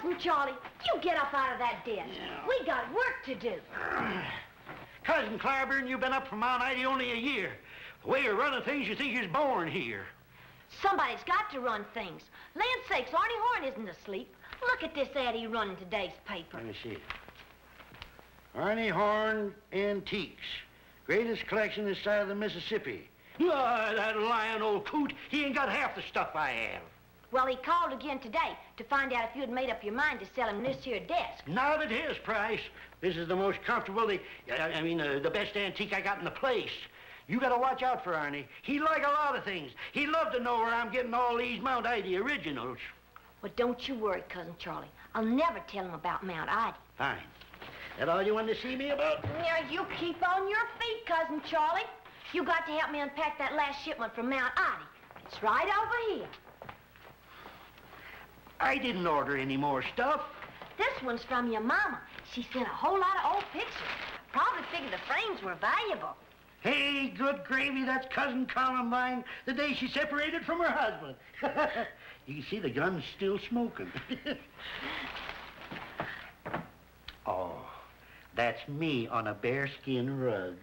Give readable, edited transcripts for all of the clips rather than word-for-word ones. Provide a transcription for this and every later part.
Cousin Charlie, you get up out of that desk. Yeah. We got work to do. Cousin Clyburn, you've been up from Mount Ida only a year. The way you're running things, you think you're born here. Somebody's got to run things. Land's sakes, Arnie Horn isn't asleep. Look at this ad he run in today's paper. Let me see. Arnie Horn Antiques. Greatest collection this side of the Mississippi. Ah, that lying old coot, he ain't got half the stuff I have. Well, he called again today to find out if you'd made up your mind to sell him this here desk. Not at his price. This is the most comfortable, the best antique I got in the place. You gotta watch out for Arnie. He like a lot of things. He'd love to know where I'm getting all these Mount Ida originals. Well, don't you worry, Cousin Charlie. I'll never tell him about Mount Ida. Fine. That all you wanted to see me about? Now, you keep on your feet, Cousin Charlie. You got to help me unpack that last shipment from Mount Ida. It's right over here. I didn't order any more stuff. This one's from your mama. She sent a whole lot of old pictures. Probably figured the frames were valuable. Hey, good gravy, that's Cousin Columbine, the day she separated from her husband. You can see the gun's still smoking. Oh, that's me on a bearskin rug.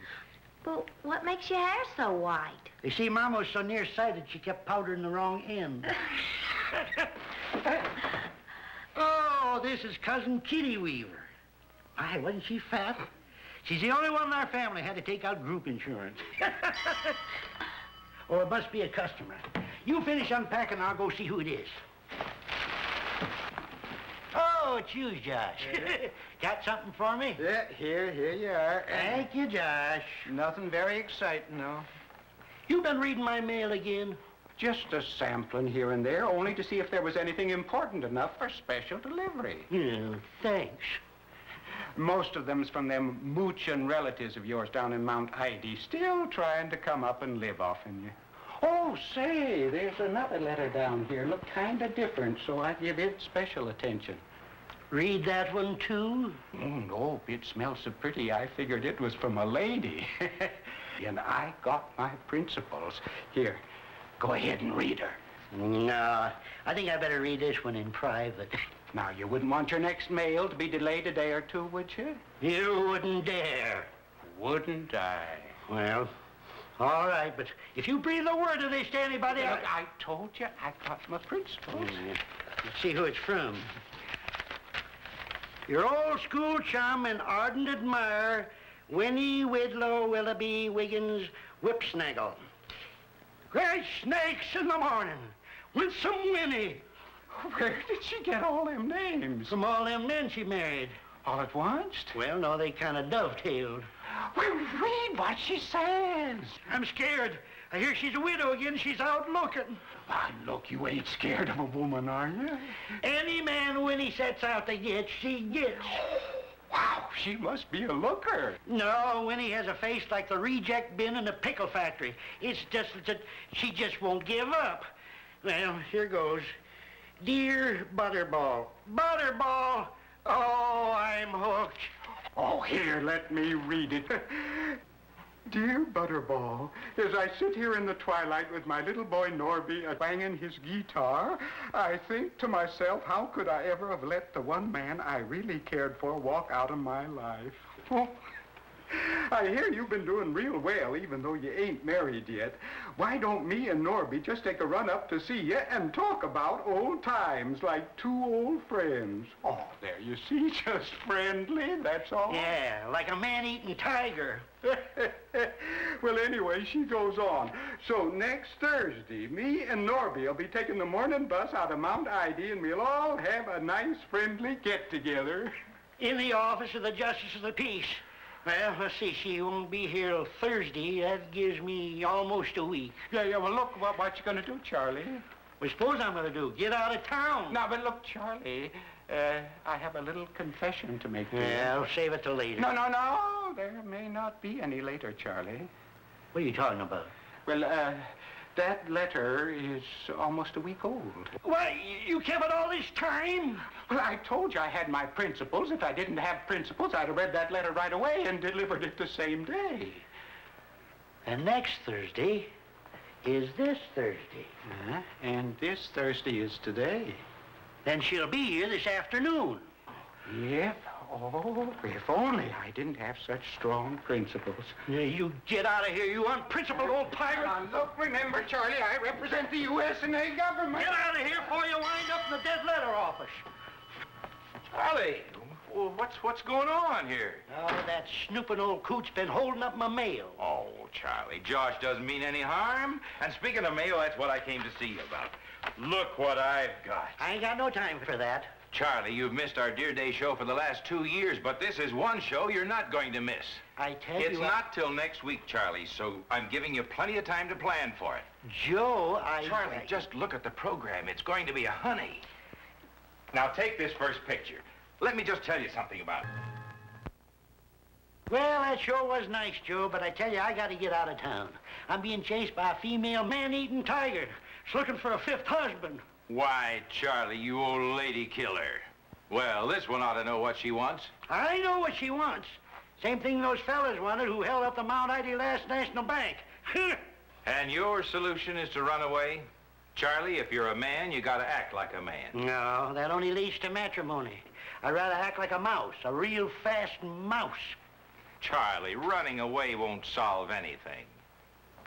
Well, what makes your hair so white? You see, Mama was so nearsighted, she kept powdering the wrong end. Oh, this is Cousin Kitty Weaver. Why, wasn't she fat? She's the only one in our family had to take out group insurance. Oh, it must be a customer. You finish unpacking, I'll go see who it is. Oh, it's you, Josh. Got something for me? Yeah, here you are. Thank you, Josh. Nothing very exciting, no. You been reading my mail again? Just a sampling here and there, only to see if there was anything important enough for special delivery. Yeah, thanks. Most of them's from them moochin' relatives of yours down in Mount Ida, still trying to come up and live off in you. Oh, say, there's another letter down here. Look kind of different, so I give it special attention. Read that one, too? Oh, no, it smells so pretty, I figured it was from a lady. And I got my principles. Here, go ahead and read her. No, I think I better read this one in private. Now, you wouldn't want your next mail to be delayed a day or two, would you? You wouldn't dare. Wouldn't I? Well, all right, but if you breathe a word of this to anybody... Look, I told you I got my principles. Let's see who it's from. Your old school chum and ardent admirer, Winnie Widlow Willoughby Wiggins Whipsnaggle. Great snakes in the morning. Winsome Winnie. Where did she get all them names? From all them men she married. All at once? Well, no, they kind of dovetailed. Well, read what she says. I'm scared. I hear she's a widow again. She's out looking. Why, look, you ain't scared of a woman, are you? Any man Winnie sets out to get, she gets. Wow, she must be a looker. No, Winnie has a face like the reject bin in a pickle factory. It's just that she just won't give up. Well, here goes. Dear Butterball. Butterball! Oh, I'm hooked. Oh, here, let me read it. Dear Butterball, as I sit here in the twilight with my little boy Norby banging his guitar, I think to myself, how could I ever have let the one man I really cared for walk out of my life? Oh, I hear you've been doing real well, even though you ain't married yet. Why don't me and Norby just take a run up to see you and talk about old times like two old friends? Oh, there you see, just friendly, that's all. Yeah, like a man-eating tiger. Well, anyway, she goes on. So next Thursday, me and Norby will be taking the morning bus out of Mount Ida, and we'll all have a nice, friendly get-together. In the office of the Justice of the Peace. Well, let's see, she won't be here till Thursday. That gives me almost a week. Yeah, well, look, what you gonna do, Charlie? Well, suppose I'm gonna do? Get out of town. Now, but look, Charlie, I have a little confession to make to you. Yeah, I'll save it till later. No, there may not be any later, Charlie. What are you talking about? Well, that letter is almost a week old. Why, you kept it all this time? Well, I told you I had my principles. If I didn't have principles, I'd have read that letter right away and delivered it the same day. And next Thursday is this Thursday. And this Thursday is today. Then she'll be here this afternoon. Yep. Oh, if only I didn't have such strong principles. Yeah, you get out of here, you unprincipled old pirate. Now, look, remember, Charlie, I represent the U.S.A. government. Get out of here before you wind up in the dead letter office. Charlie, well, what's going on here? Oh, that snooping old coot's been holding up my mail. Oh, Charlie, Josh doesn't mean any harm. And speaking of mail, that's what I came to see you about. Look what I've got. I ain't got no time for that. Charlie, you've missed our Deer Day show for the last 2 years, but this is one show you're not going to miss. I tell you... It's not till next week, Charlie, so I'm giving you plenty of time to plan for it. Joe, Charlie, just look at the program. It's going to be a honey. Now, take this first picture. Let me just tell you something about it. Well, that sure was nice, Joe, but I tell you, I got to get out of town. I'm being chased by a female man-eating tiger. She's looking for a fifth husband. Why, Charlie, you old lady killer. Well, this one ought to know what she wants. I know what she wants. Same thing those fellas wanted who held up the Mount Ida Last National Bank. And your solution is to run away? Charlie, if you're a man, you gotta act like a man. No, that only leads to matrimony. I'd rather act like a mouse, a real fast mouse. Charlie, running away won't solve anything.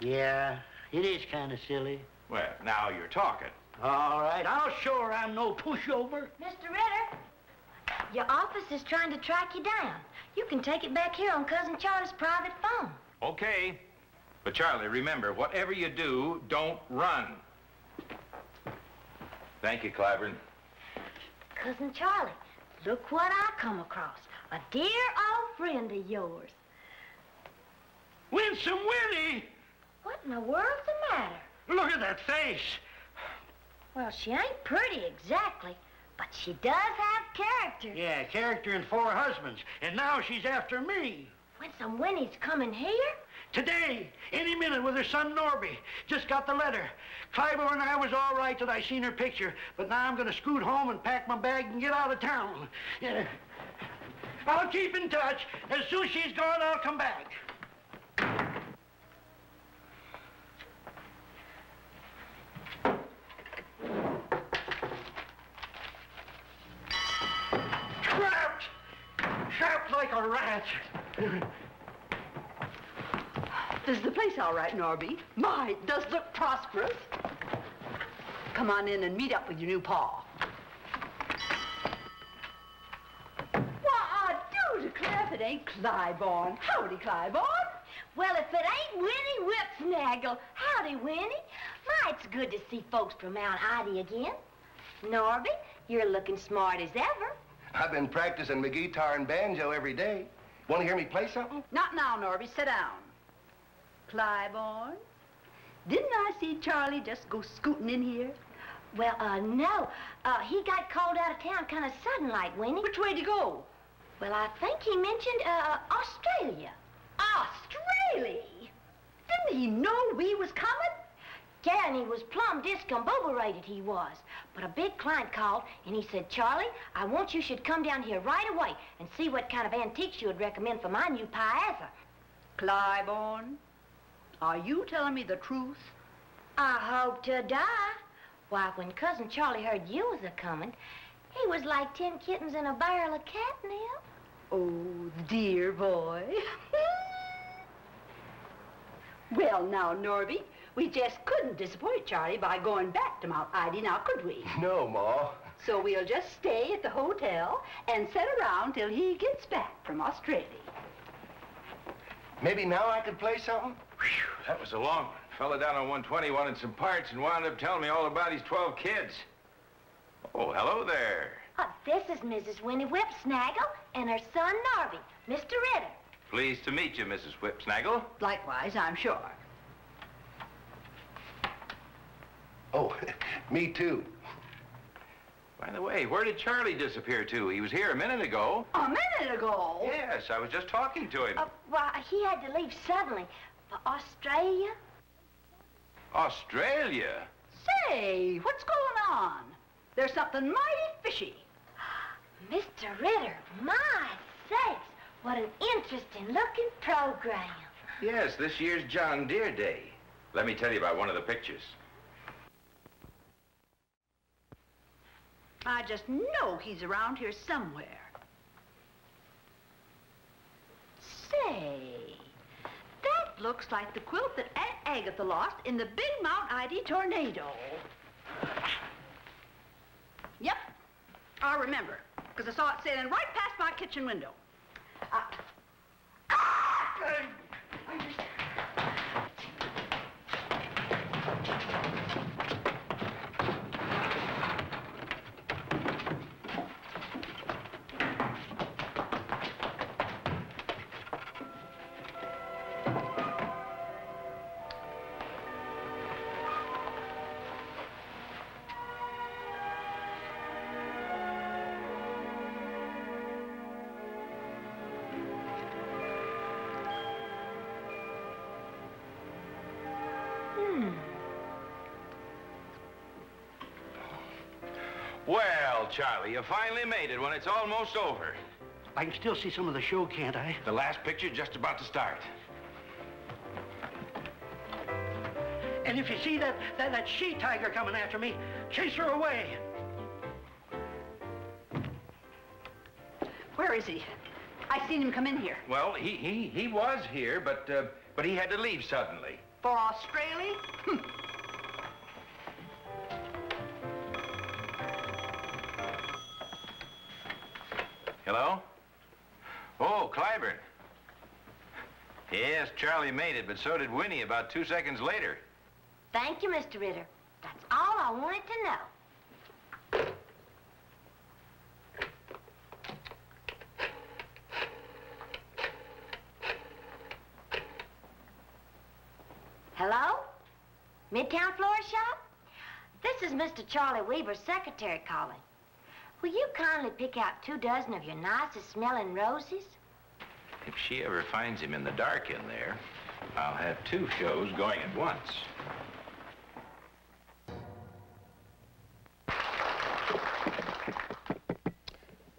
Yeah, it is kind of silly. Well, now you're talking. All right, I'll show her I'm no pushover. Mr. Ritter, your office is trying to track you down. You can take it back here on Cousin Charlie's private phone. Okay. But, Charlie, remember, whatever you do, don't run. Thank you, Clyburn. Cousin Charlie, look what I come across. A dear old friend of yours. Winsome Winnie! What in the world's the matter? Look at that face. Well, she ain't pretty exactly, but she does have character. Yeah, character and 4 husbands. And now she's after me. Winsome Winnie's coming here? Today, any minute with her son Norby. Just got the letter. Clyburn and I was all right till I seen her picture, but now I'm gonna scoot home and pack my bag and get out of town. Yeah. I'll keep in touch. As soon as she's gone, I'll come back. Trapped! Trapped like a rat. Is the place all right, Norby? My, it does look prosperous. Come on in and meet up with your new pa. Why, I do declare if it ain't Clyburn. Howdy, Clyburn. Well, if it ain't Winnie Whipsnaggle, howdy, Winnie. My, it's good to see folks from Mount Ida again. Norby, you're looking smart as ever. I've been practicing my guitar and banjo every day. Want to hear me play something? Not now, Norby. Sit down. Clyburn, didn't I see Charlie just go scooting in here? Well, no. He got called out of town kind of sudden like, Winnie. Which way to go? Well, I think he mentioned, Australia. Australia? Didn't he know we was coming? Yeah, and he was plumb discombobulated, he was. But a big client called, and he said, Charlie, I want you should come down here right away and see what kind of antiques you would recommend for my new piazza. Clyburn, are you telling me the truth? I hope to die. Why, when Cousin Charlie heard you was a-coming, he was like 10 kittens in a barrel of catnip. Oh, dear boy. Well, now, Norby, we just couldn't disappoint Charlie by going back to Mount Ida, now could we? No, Ma. So we'll just stay at the hotel and sit around till he gets back from Australia. Maybe now I could play something? Whew, that was a long one. Fella down on 120 wanted some parts and wound up telling me all about his 12 kids. Oh, hello there. This is Mrs. Winnie Whipsnaggle and her son, Norby, Mr. Ritter. Pleased to meet you, Mrs. Whipsnaggle. Likewise, I'm sure. Oh, me too. By the way, where did Charlie disappear to? He was here a minute ago. A minute ago? Yes, I was just talking to him. Well, he had to leave suddenly for Australia. Australia? Say, what's going on? There's something mighty fishy. Mr. Ritter, my sakes, what an interesting-looking program. Yes, this year's John Deere Day. Let me tell you about one of the pictures. I just know he's around here somewhere. Say, that looks like the quilt that Aunt Agatha lost in the Big Mount ID tornado. Yep, I remember, because I saw it sailing right past my kitchen window. Well, Charlie, you finally made it when it's almost over. I can still see some of the show, can't I? The last picture's just about to start. And if you see that she-tiger coming after me, chase her away. Where is he? I seen him come in here. Well, he was here, but he had to leave suddenly. For Australia? Hello? Oh, Clyburn. Yes, Charlie made it, but so did Winnie about 2 seconds later. Thank you, Mr. Ritter. That's all I wanted to know. Hello? Midtown Florist Shop? This is Mr. Charlie Weaver's secretary calling. Will you kindly pick out 2 dozen of your nicest smelling roses? If she ever finds him in the dark in there, I'll have 2 shows going at once.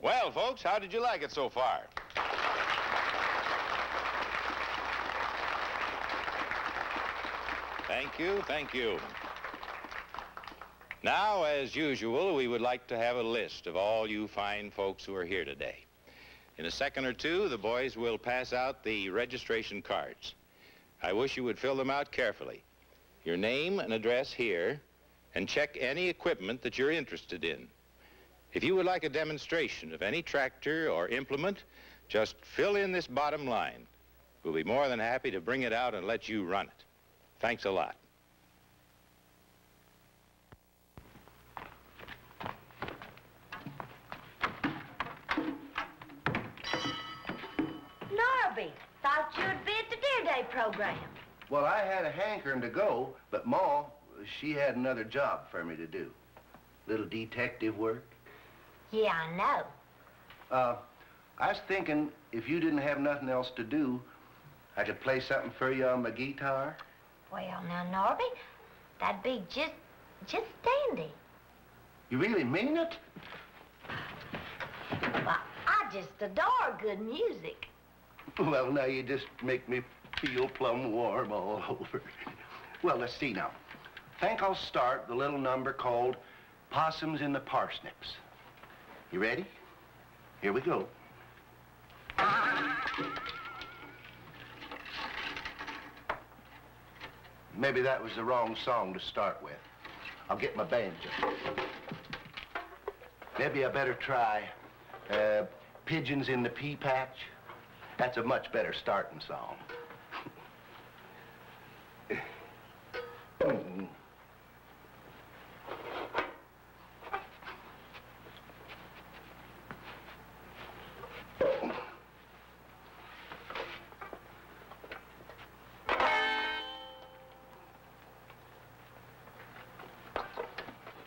Well, folks, how did you like it so far? Thank you, thank you. Now, as usual, we would like to have a list of all you fine folks who are here today. In a second or two, the boys will pass out the registration cards. I wish you would fill them out carefully. Your name and address here, and check any equipment that you're interested in. If you would like a demonstration of any tractor or implement, just fill in this bottom line. We'll be more than happy to bring it out and let you run it. Thanks a lot. Norby, thought you'd be at the Deer Day program. Well, I had a hankering to go, but Ma, she had another job for me to do. Little detective work. Yeah, I know. I was thinking if you didn't have nothing else to do, I could play something for you on my guitar. Well, now, Norby, that'd be just dandy. You really mean it? Well, I just adore good music. Well, now you just make me feel plumb warm all over. Well, let's see now. Think I'll start the little number called Possums in the Parsnips. You ready? Here we go. Maybe that was the wrong song to start with. I'll get my banjo. Maybe I better try Pigeons in the Pea Patch. That's a much better starting song.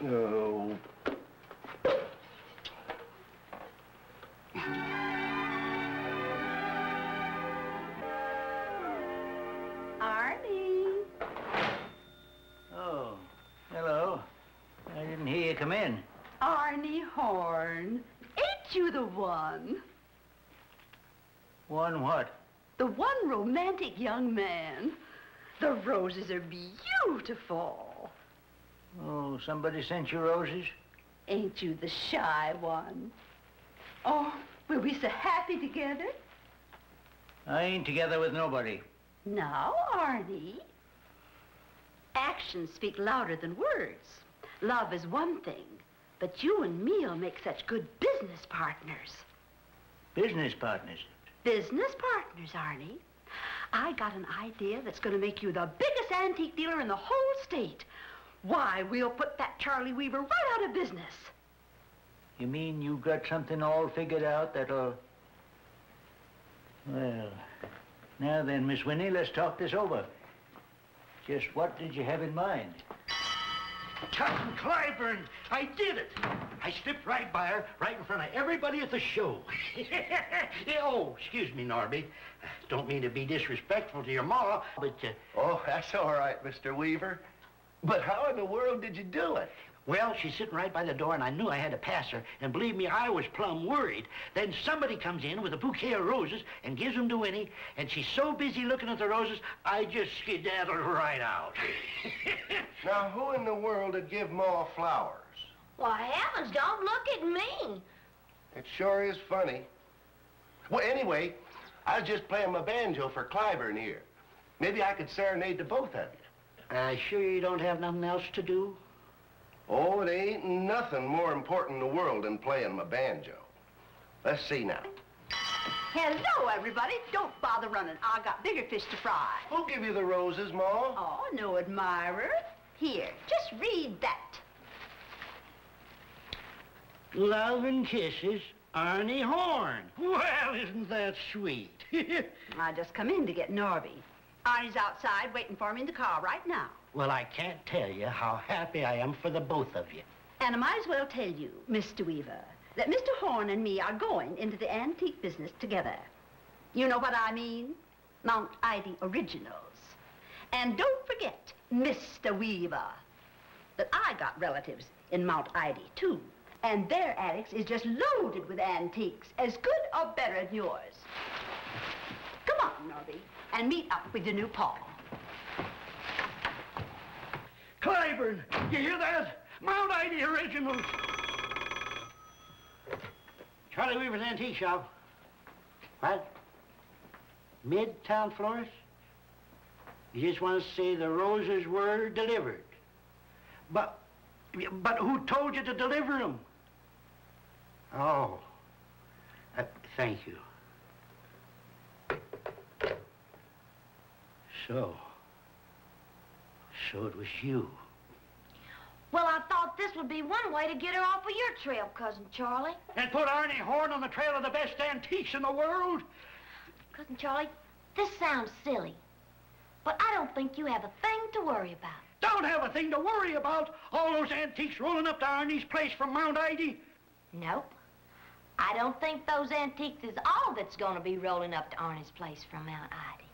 Oh. Arnie. Oh, hello. I didn't hear you come in. Arnie Horn. Ain't you the one? One what? The one romantic young man. The roses are beautiful. Oh, somebody sent you roses? Ain't you the shy one? Oh, we'll be so happy together. I ain't together with nobody. Now, Arnie. Actions speak louder than words. Love is one thing, but you and me'll make such good business partners. Business partners? Business partners, Arnie. I got an idea that's going to make you the biggest antique dealer in the whole state. Why, we'll put that Charlie Weaver right out of business. You mean you got something all figured out that'll... Well, now then, Miss Winnie, let's talk this over. Just what did you have in mind? Cousin Clyburn, I did it. I slipped right by her, right in front of everybody at the show. Oh, excuse me, Norby. Don't mean to be disrespectful to your ma, but... Oh, that's all right, Mr. Weaver. But how in the world did you do it? Well, she's sitting right by the door, and I knew I had to pass her. And believe me, I was plumb worried. Then somebody comes in with a bouquet of roses and gives them to Winnie, and she's so busy looking at the roses, I just skedaddled right out. Now, who in the world would give Ma flowers? Why, heavens, don't look at me. It sure is funny. Well, anyway, I was just playing my banjo for Clyburn here. Maybe I could serenade the both of you. Sure you don't have nothing else to do? Oh, it ain't nothing more important in the world than playing my banjo. Let's see now. Hello, everybody. Don't bother running. I got bigger fish to fry. Who'll give you the roses, Ma? Oh, no admirer. Here, just read that. Love and kisses, Arnie Horn. Well, isn't that sweet? I just come in to get Norby. Arnie's outside waiting for me in the car right now. Well, I can't tell you how happy I am for the both of you. And I might as well tell you, Mr. Weaver, that Mr. Horn and me are going into the antique business together. You know what I mean? Mount Ida Originals. And don't forget, Mr. Weaver, that I got relatives in Mount Ida, too. And their attics is just loaded with antiques, as good or better than yours. Come on, Norby, and meet up with your new pa. Clyburn, you hear that? Mount Ida Originals. Charlie Weaver's Antique Shop. What? Midtown Florist? You just want to say the roses were delivered. But who told you to deliver them? Oh, thank you. So it was you. Well, I thought this would be one way to get her off of your trail, Cousin Charlie. And put Arnie Horn on the trail of the best antiques in the world? Cousin Charlie, this sounds silly, but I don't think you have a thing to worry about. Don't have a thing to worry about. All those antiques rolling up to Arnie's place from Mount Ida. Nope. I don't think those antiques is all that's going to be rolling up to Arnie's place from Mount Ida.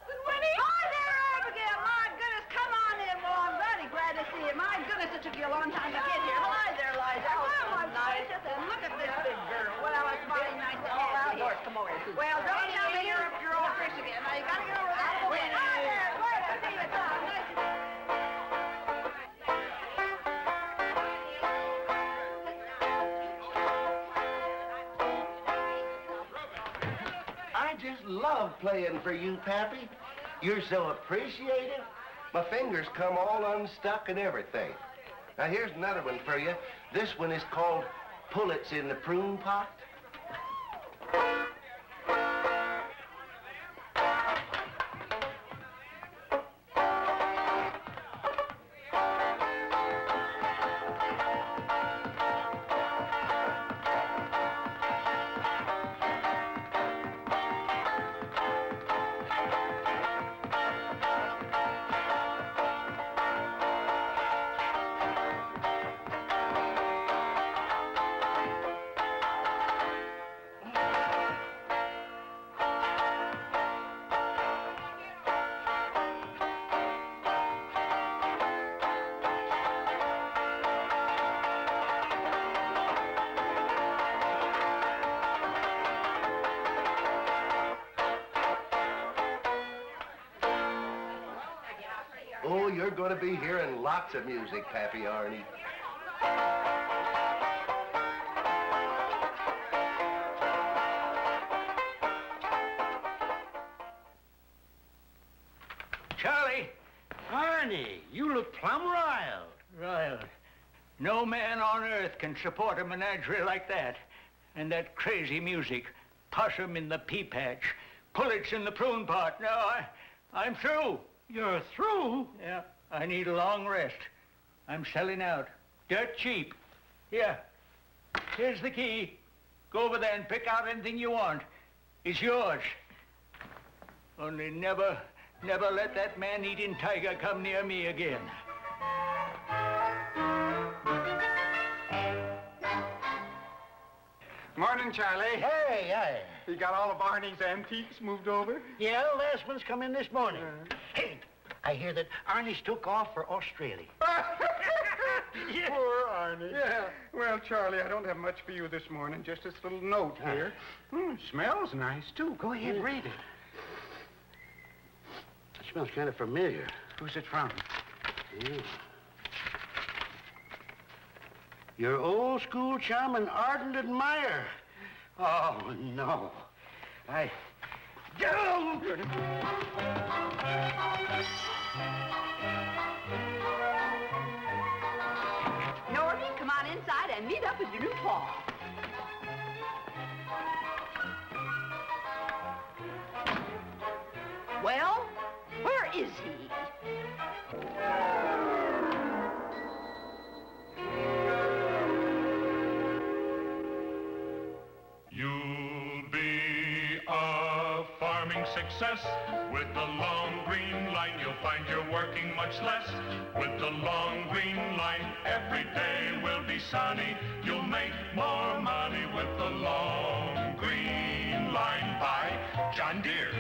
Winnie! Hi there, Abigail. My goodness, come on in. Well, I'm very glad to see you. My goodness, it took you a long time to get here. Hi there, Liza. Oh, my nice. And look at this big girl. Well, it's mighty nice to have you here. Come over here. Well, don't tell me you're up to your old tricks again. Now, you got to get over that. Hi there. Glad to see you, Tom. Nice to I just love playing for you, Pappy. You're so appreciative. My fingers come all unstuck and everything. Now, here's another one for you. This one is called Pullets in the Prune Pot. Oh, you're going to be hearing lots of music, Pappy Arnie. Charlie. Arnie, you look plumb riled. Riled. No man on earth can support a menagerie like that. And that crazy music. Possum in the pea patch. Pullets in the prune pot. No, I'm through. You're through? Yeah, I need a long rest. I'm selling out. Dirt cheap. Here. Here's the key. Go over there and pick out anything you want. It's yours. Only never let that man-eating tiger come near me again. Morning, Charlie. Hey, hey. You got all of Arnie's antiques moved over? Yeah, last one's come in this morning. Hey, I hear that Arnie's took off for Australia. Yeah. Poor Arnie. Yeah. Well, Charlie, I don't have much for you this morning. Just this little note here. Smells nice, too. Go ahead, read it. It smells kind of familiar. Who's it from? Your old school chum and ardent admirer. Oh, no. I don't. Norby, come on inside and meet up with your new Paul. Well, where is he? You'll be a farming success. With the long green line, you'll find you're working much less. With the long green line, every day will be sunny. You'll make more money with the long green line by John Deere.